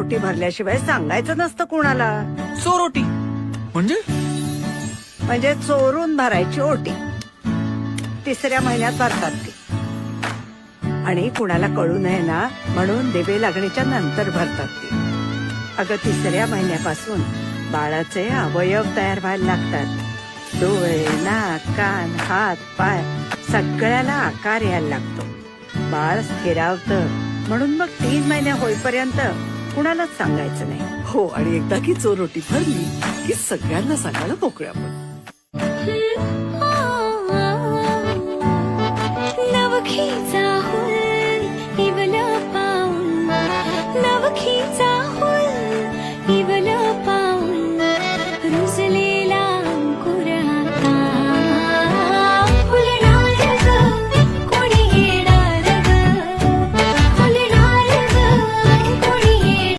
रोटी भरल्याशिवाय सांगायचं नसतं कुणाला. चोरोटी म्हणजे? म्हणजे चोरून भरायची ओटी. 3ऱ्या महिन्यात भरतात ती. आणि कुणाला कळू नये ना म्हणून दिवे लागणीच्या नंतर भरतात ती. अगं 3ऱ्या महिन्यापासून बाळाचे अवयव तयार व्हायला लागतात. डोळे, नाक, कान, हात, पाय सगळ्याला आकार यायला लागतो. बाळ स्थिरावतं म्हणून मग 3 महिने होईपर्यंत कुणालाच सांगायचं नाही. हो, आणि एकदा की चोरोटी भरली की सगळ्यांना सांगायला मोकळे आपण. नवखीचा हुल इवल पाऊल, नवखीचा हुल इवल